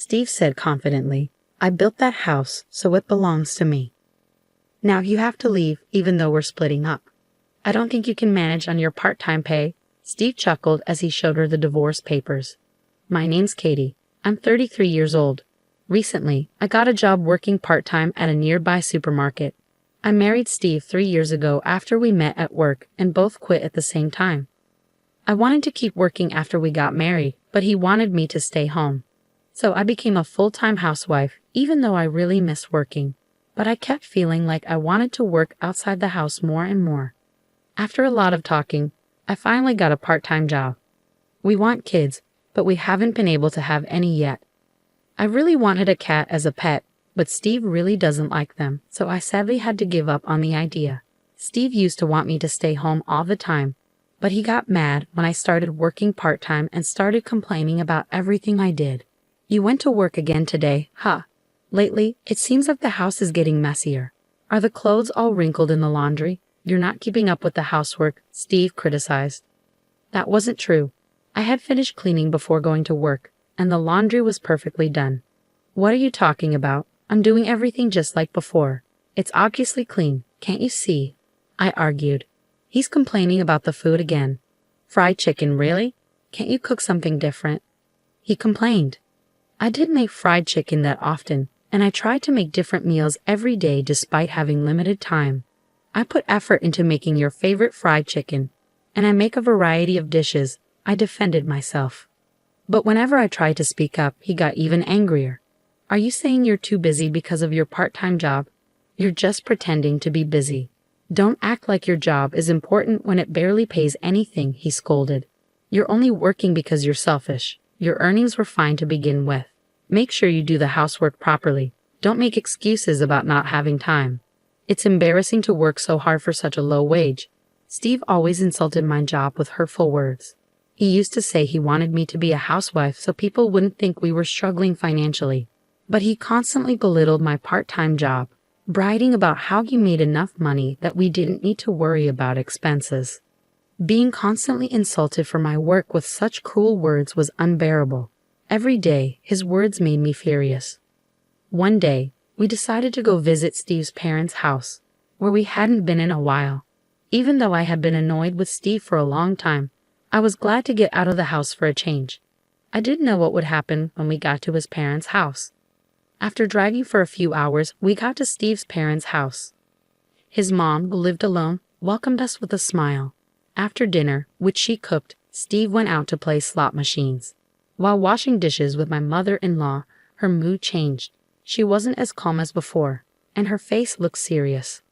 Steve said confidently. I built that house, so it belongs to me. Now you have to leave, even though we're splitting up. I don't think you can manage on your part-time pay. Steve chuckled as he showed her the divorce papers. My name's Katie. I'm 33 years old. Recently, I got a job working part-time at a nearby supermarket. I married Steve 3 years ago after we met at work and both quit at the same time. I wanted to keep working after we got married, but he wanted me to stay home. So I became a full-time housewife, even though I really miss working. But I kept feeling like I wanted to work outside the house more and more. After a lot of talking, I finally got a part-time job. We want kids, but we haven't been able to have any yet. I really wanted a cat as a pet, but Steve really doesn't like them, so I sadly had to give up on the idea. Steve used to want me to stay home all the time, but he got mad when I started working part-time and started complaining about everything I did. You went to work again today, huh? Lately, it seems like the house is getting messier. Are the clothes all wrinkled in the laundry? You're not keeping up with the housework, Steve criticized. That wasn't true. I had finished cleaning before going to work, and the laundry was perfectly done. What are you talking about? I'm doing everything just like before. It's obviously clean, can't you see? I argued. He's complaining about the food again. Fried chicken, really? Can't you cook something different? He complained. I didn't make fried chicken that often, and I tried to make different meals every day despite having limited time. I put effort into making your favorite fried chicken, and I make a variety of dishes. I defended myself. But whenever I tried to speak up, he got even angrier. Are you saying you're too busy because of your part-time job? You're just pretending to be busy. Don't act like your job is important when it barely pays anything, he scolded. You're only working because you're selfish. Your earnings were fine to begin with. Make sure you do the housework properly. Don't make excuses about not having time. It's embarrassing to work so hard for such a low wage. Steve always insulted my job with hurtful words. He used to say he wanted me to be a housewife so people wouldn't think we were struggling financially. But he constantly belittled my part-time job, bragging about how he made enough money that we didn't need to worry about expenses. Being constantly insulted for my work with such cruel words was unbearable. Every day, his words made me furious. One day, we decided to go visit Steve's parents' house, where we hadn't been in a while. Even though I had been annoyed with Steve for a long time, I was glad to get out of the house for a change. I didn't know what would happen when we got to his parents' house. After driving for a few hours, we got to Steve's parents' house. His mom, who lived alone, welcomed us with a smile. After dinner, which she cooked, Steve went out to play slot machines. While washing dishes with my mother-in-law, her mood changed. She wasn't as calm as before, and her face looked serious.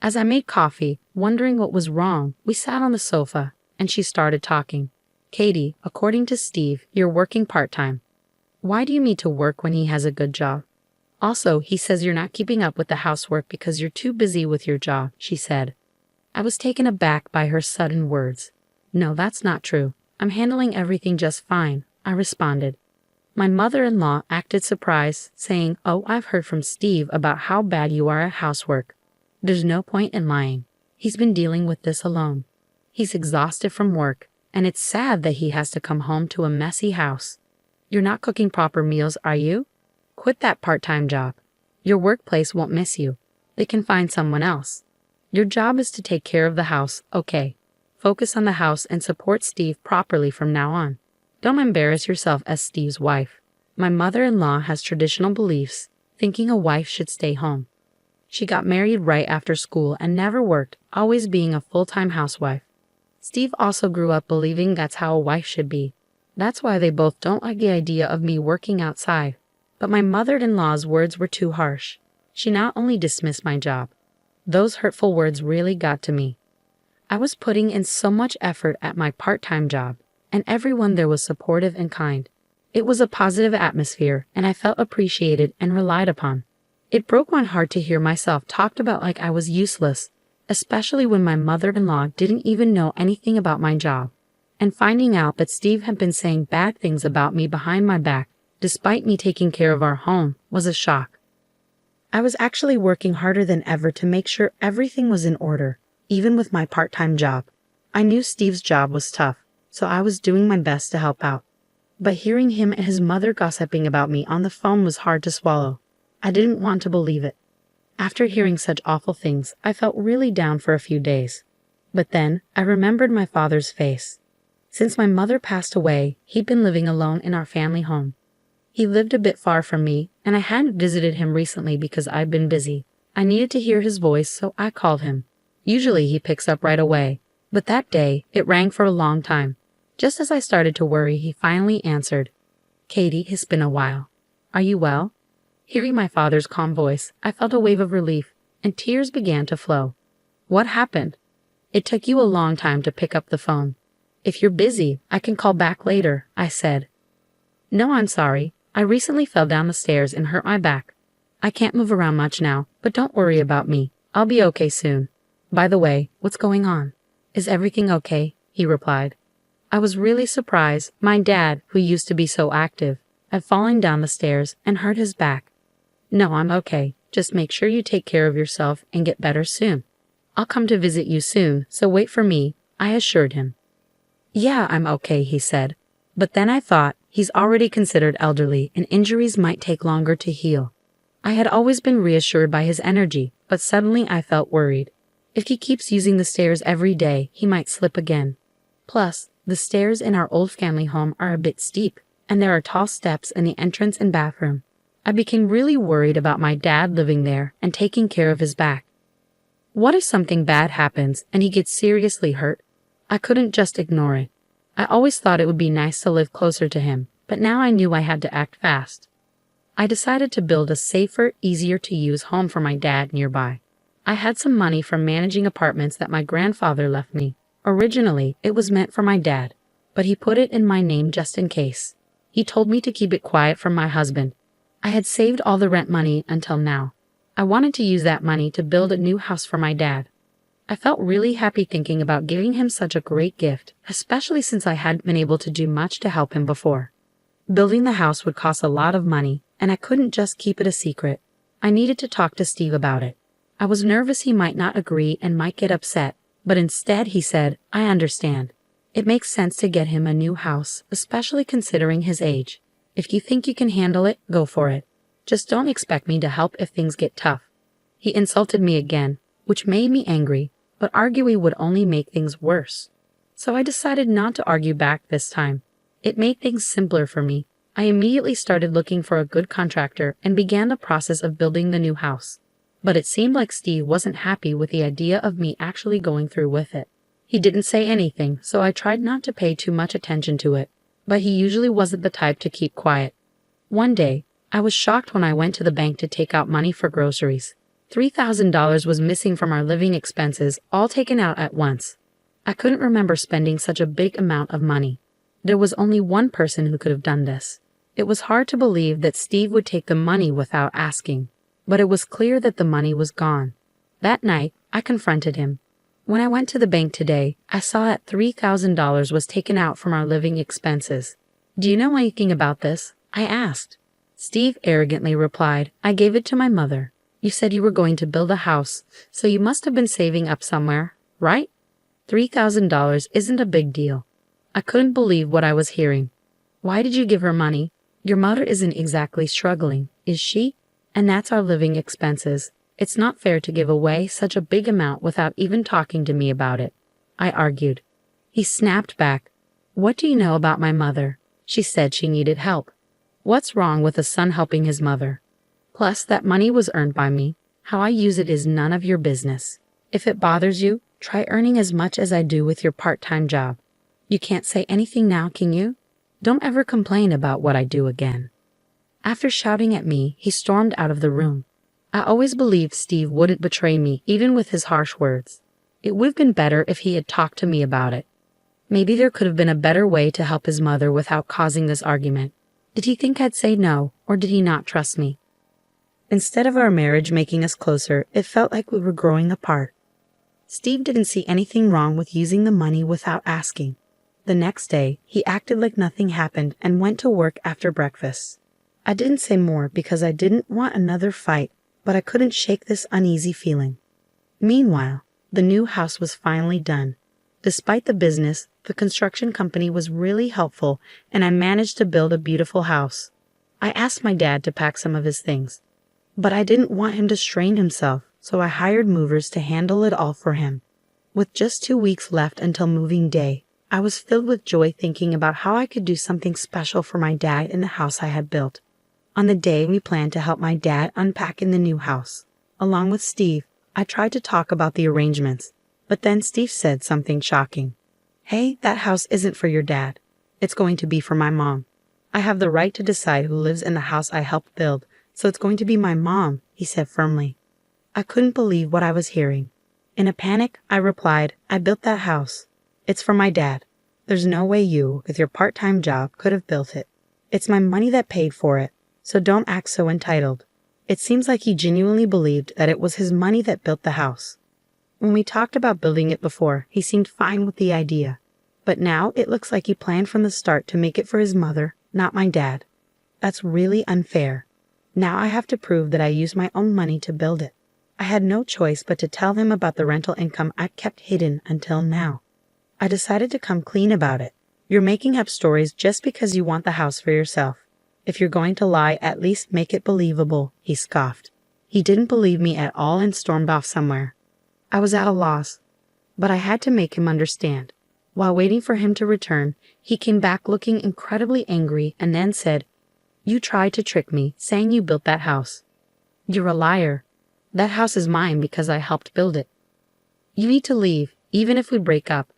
As I made coffee, wondering what was wrong, we sat on the sofa, and she started talking. Katie, according to Steve, you're working part-time. Why do you need to work when he has a good job? Also, he says you're not keeping up with the housework because you're too busy with your job, she said. I was taken aback by her sudden words. No, that's not true. I'm handling everything just fine, I responded. My mother-in-law acted surprised, saying, Oh, I've heard from Steve about how bad you are at housework. There's no point in lying. He's been dealing with this alone. He's exhausted from work, and it's sad that he has to come home to a messy house. You're not cooking proper meals, are you? Quit that part-time job. Your workplace won't miss you. They can find someone else. Your job is to take care of the house, okay? Focus on the house and support Steve properly from now on. Don't embarrass yourself as Steve's wife. My mother-in-law has traditional beliefs, thinking a wife should stay home. She got married right after school and never worked, always being a full-time housewife. Steve also grew up believing that's how a wife should be. That's why they both don't like the idea of me working outside. But my mother-in-law's words were too harsh. She not only dismissed my job. Those hurtful words really got to me. I was putting in so much effort at my part-time job, and everyone there was supportive and kind. It was a positive atmosphere, and I felt appreciated and relied upon. It broke my heart to hear myself talked about like I was useless, especially when my mother-in-law didn't even know anything about my job. And finding out that Steve had been saying bad things about me behind my back, despite me taking care of our home, was a shock. I was actually working harder than ever to make sure everything was in order, even with my part-time job. I knew Steve's job was tough, so I was doing my best to help out. But hearing him and his mother gossiping about me on the phone was hard to swallow. I didn't want to believe it. After hearing such awful things, I felt really down for a few days. But then, I remembered my father's face. Since my mother passed away, he'd been living alone in our family home. He lived a bit far from me, and I hadn't visited him recently because I'd been busy. I needed to hear his voice, so I called him. Usually he picks up right away, but that day, it rang for a long time. Just as I started to worry, he finally answered. "Katie, it's been a while. Are you well?" Hearing my father's calm voice, I felt a wave of relief, and tears began to flow. "What happened?" "It took you a long time to pick up the phone. If you're busy, I can call back later," I said. "No, I'm sorry. I recently fell down the stairs and hurt my back. I can't move around much now, but don't worry about me. I'll be okay soon. By the way, what's going on? Is everything okay?" he replied. I was really surprised. My dad, who used to be so active, had fallen down the stairs and hurt his back. "No, I'm okay. Just make sure you take care of yourself and get better soon. I'll come to visit you soon, so wait for me," I assured him. "Yeah, I'm okay," he said. But then I thought, he's already considered elderly and injuries might take longer to heal. I had always been reassured by his energy, but suddenly I felt worried. If he keeps using the stairs every day, he might slip again. Plus, the stairs in our old family home are a bit steep, and there are tall steps in the entrance and bathroom. I became really worried about my dad living there and taking care of his back. What if something bad happens and he gets seriously hurt? I couldn't just ignore it. I always thought it would be nice to live closer to him, but now I knew I had to act fast. I decided to build a safer, easier-to-use home for my dad nearby. I had some money from managing apartments that my grandfather left me. Originally, it was meant for my dad, but he put it in my name just in case. He told me to keep it quiet from my husband. I had saved all the rent money until now. I wanted to use that money to build a new house for my dad. I felt really happy thinking about giving him such a great gift, especially since I hadn't been able to do much to help him before. Building the house would cost a lot of money, and I couldn't just keep it a secret. I needed to talk to Steve about it. I was nervous he might not agree and might get upset, but instead he said, "I understand. It makes sense to get him a new house, especially considering his age. If you think you can handle it, go for it. Just don't expect me to help if things get tough." He insulted me again, which made me angry, but arguing would only make things worse. So I decided not to argue back this time. It made things simpler for me. I immediately started looking for a good contractor and began the process of building the new house. But it seemed like Steve wasn't happy with the idea of me actually going through with it. He didn't say anything, so I tried not to pay too much attention to it, but he usually wasn't the type to keep quiet. One day, I was shocked when I went to the bank to take out money for groceries. $3,000 was missing from our living expenses, all taken out at once. I couldn't remember spending such a big amount of money. There was only one person who could have done this. It was hard to believe that Steve would take the money without asking, but it was clear that the money was gone. That night, I confronted him. When I went to the bank today, I saw that $3,000 was taken out from our living expenses. "Do you know anything about this?" I asked. Steve arrogantly replied, "I gave it to my mother. You said you were going to build a house, so you must have been saving up somewhere, right? $3,000 isn't a big deal." I couldn't believe what I was hearing. "Why did you give her money? Your mother isn't exactly struggling, is she? And that's our living expenses. It's not fair to give away such a big amount without even talking to me about it," I argued. He snapped back. "What do you know about my mother? She said she needed help. What's wrong with a son helping his mother? Plus, that money was earned by me. How I use it is none of your business. If it bothers you, try earning as much as I do with your part-time job. You can't say anything now, can you? Don't ever complain about what I do again." After shouting at me, he stormed out of the room. I always believed Steve wouldn't betray me, even with his harsh words. It would have been better if he had talked to me about it. Maybe there could have been a better way to help his mother without causing this argument. Did he think I'd say no, or did he not trust me? Instead of our marriage making us closer, it felt like we were growing apart. Steve didn't see anything wrong with using the money without asking. The next day, he acted like nothing happened and went to work after breakfast. I didn't say more because I didn't want another fight, but I couldn't shake this uneasy feeling. Meanwhile, the new house was finally done. Despite the business, the construction company was really helpful and I managed to build a beautiful house. I asked my dad to pack some of his things, but I didn't want him to strain himself, so I hired movers to handle it all for him. With just 2 weeks left until moving day, I was filled with joy thinking about how I could do something special for my dad in the house I had built. On the day we planned to help my dad unpack in the new house, along with Steve, I tried to talk about the arrangements, but then Steve said something shocking. "Hey, that house isn't for your dad. It's going to be for my mom. I have the right to decide who lives in the house I helped build, so it's going to be my mom," he said firmly. I couldn't believe what I was hearing. In a panic, I replied, "I built that house. It's for my dad. There's no way you, with your part-time job, could have built it. It's my money that paid for it, so don't act so entitled." It seems like he genuinely believed that it was his money that built the house. When we talked about building it before, he seemed fine with the idea. But now it looks like he planned from the start to make it for his mother, not my dad. That's really unfair. Now I have to prove that I used my own money to build it. I had no choice but to tell him about the rental income I'd kept hidden until now. I decided to come clean about it. "You're making up stories just because you want the house for yourself. If you're going to lie, at least make it believable," he scoffed. He didn't believe me at all and stormed off somewhere. I was at a loss, but I had to make him understand. While waiting for him to return, he came back looking incredibly angry and then said, "You tried to trick me, saying you built that house. You're a liar. That house is mine because I helped build it. You need to leave, even if we break up.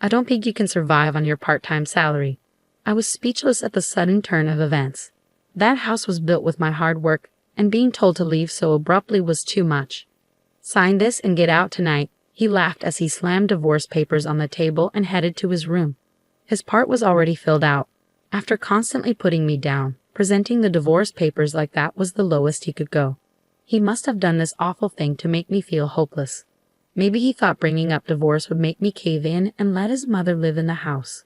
I don't think you can survive on your part-time salary." I was speechless at the sudden turn of events. That house was built with my hard work, and being told to leave so abruptly was too much. "Sign this and get out tonight," he laughed as he slammed divorce papers on the table and headed to his room. His part was already filled out. After constantly putting me down, presenting the divorce papers like that was the lowest he could go. He must have done this awful thing to make me feel hopeless. Maybe he thought bringing up divorce would make me cave in and let his mother live in the house.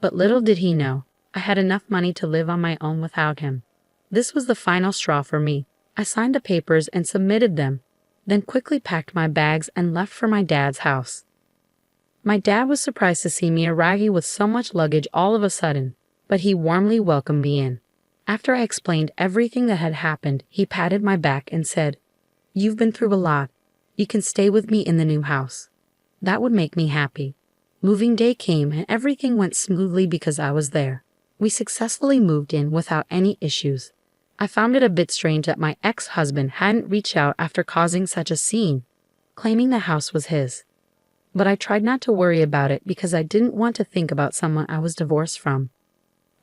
But little did he know, I had enough money to live on my own without him. This was the final straw for me. I signed the papers and submitted them, then quickly packed my bags and left for my dad's house. My dad was surprised to see me arriving with so much luggage all of a sudden, but he warmly welcomed me in. After I explained everything that had happened, he patted my back and said, "You've been through a lot. You can stay with me in the new house." That would make me happy. Moving day came and everything went smoothly because I was there. We successfully moved in without any issues. I found it a bit strange that my ex-husband hadn't reached out after causing such a scene, claiming the house was his. But I tried not to worry about it because I didn't want to think about someone I was divorced from.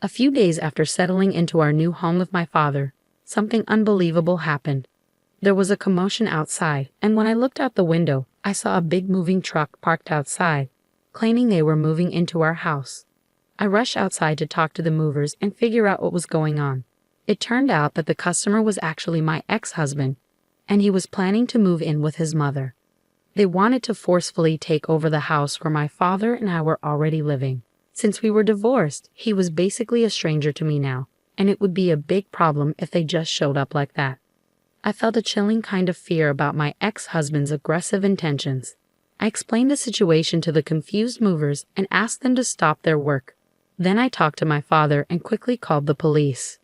A few days after settling into our new home with my father, something unbelievable happened. There was a commotion outside, and when I looked out the window, I saw a big moving truck parked outside, claiming they were moving into our house. I rushed outside to talk to the movers and figure out what was going on. It turned out that the customer was actually my ex-husband, and he was planning to move in with his mother. They wanted to forcefully take over the house where my father and I were already living. Since we were divorced, he was basically a stranger to me now, and it would be a big problem if they just showed up like that. I felt a chilling kind of fear about my ex-husband's aggressive intentions. I explained the situation to the confused movers and asked them to stop their work. Then I talked to my father and quickly called the police.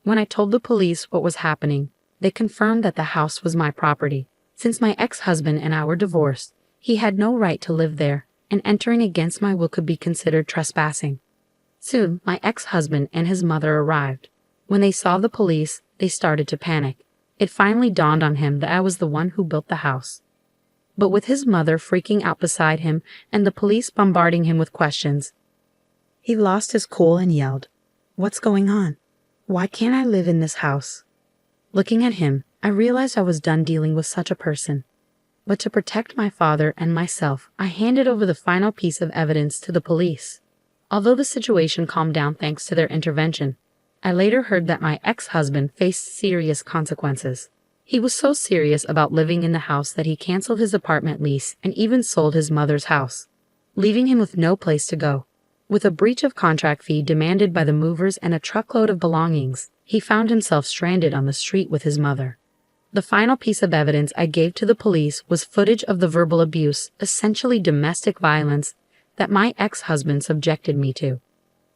When I told the police what was happening, they confirmed that the house was my property. Since my ex-husband and I were divorced, he had no right to live there, and entering against my will could be considered trespassing. Soon, my ex-husband and his mother arrived. When they saw the police, they started to panic. It finally dawned on him that I was the one who built the house. But with his mother freaking out beside him and the police bombarding him with questions, he lost his cool and yelled, "What's going on? Why can't I live in this house?" Looking at him, I realized I was done dealing with such a person. But to protect my father and myself, I handed over the final piece of evidence to the police. Although the situation calmed down thanks to their intervention, I later heard that my ex-husband faced serious consequences. He was so serious about living in the house that he canceled his apartment lease and even sold his mother's house, leaving him with no place to go. With a breach of contract fee demanded by the movers and a truckload of belongings, he found himself stranded on the street with his mother. The final piece of evidence I gave to the police was footage of the verbal abuse, essentially domestic violence, that my ex-husband subjected me to.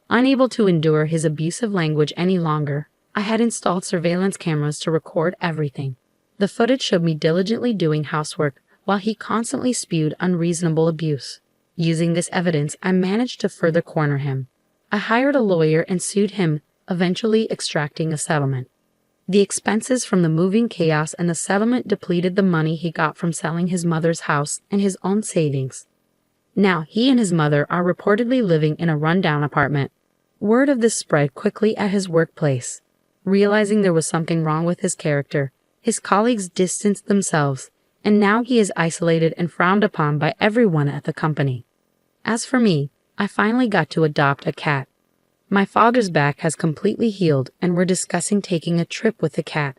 Unable to endure his abusive language any longer, I had installed surveillance cameras to record everything. The footage showed me diligently doing housework while he constantly spewed unreasonable abuse. Using this evidence, I managed to further corner him. I hired a lawyer and sued him, eventually extracting a settlement. The expenses from the moving chaos and the settlement depleted the money he got from selling his mother's house and his own savings. Now he and his mother are reportedly living in a rundown apartment. Word of this spread quickly at his workplace. Realizing there was something wrong with his character, his colleagues distanced themselves, and now he is isolated and frowned upon by everyone at the company. As for me, I finally got to adopt a cat. My father's back has completely healed, and we're discussing taking a trip with the cat.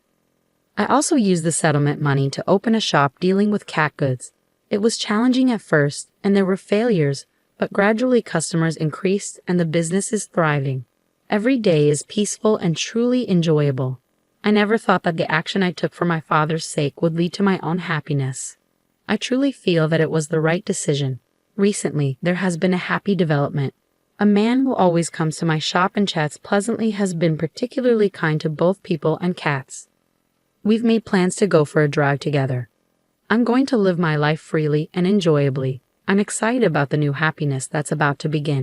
I also used the settlement money to open a shop dealing with cat goods. It was challenging at first, and there were failures, but gradually customers increased and the business is thriving. Every day is peaceful and truly enjoyable. I never thought that the action I took for my father's sake would lead to my own happiness. I truly feel that it was the right decision. Recently, there has been a happy development. A man who always comes to my shop and chats pleasantly has been particularly kind to both people and cats. We've made plans to go for a drive together. I'm going to live my life freely and enjoyably. I'm excited about the new happiness that's about to begin.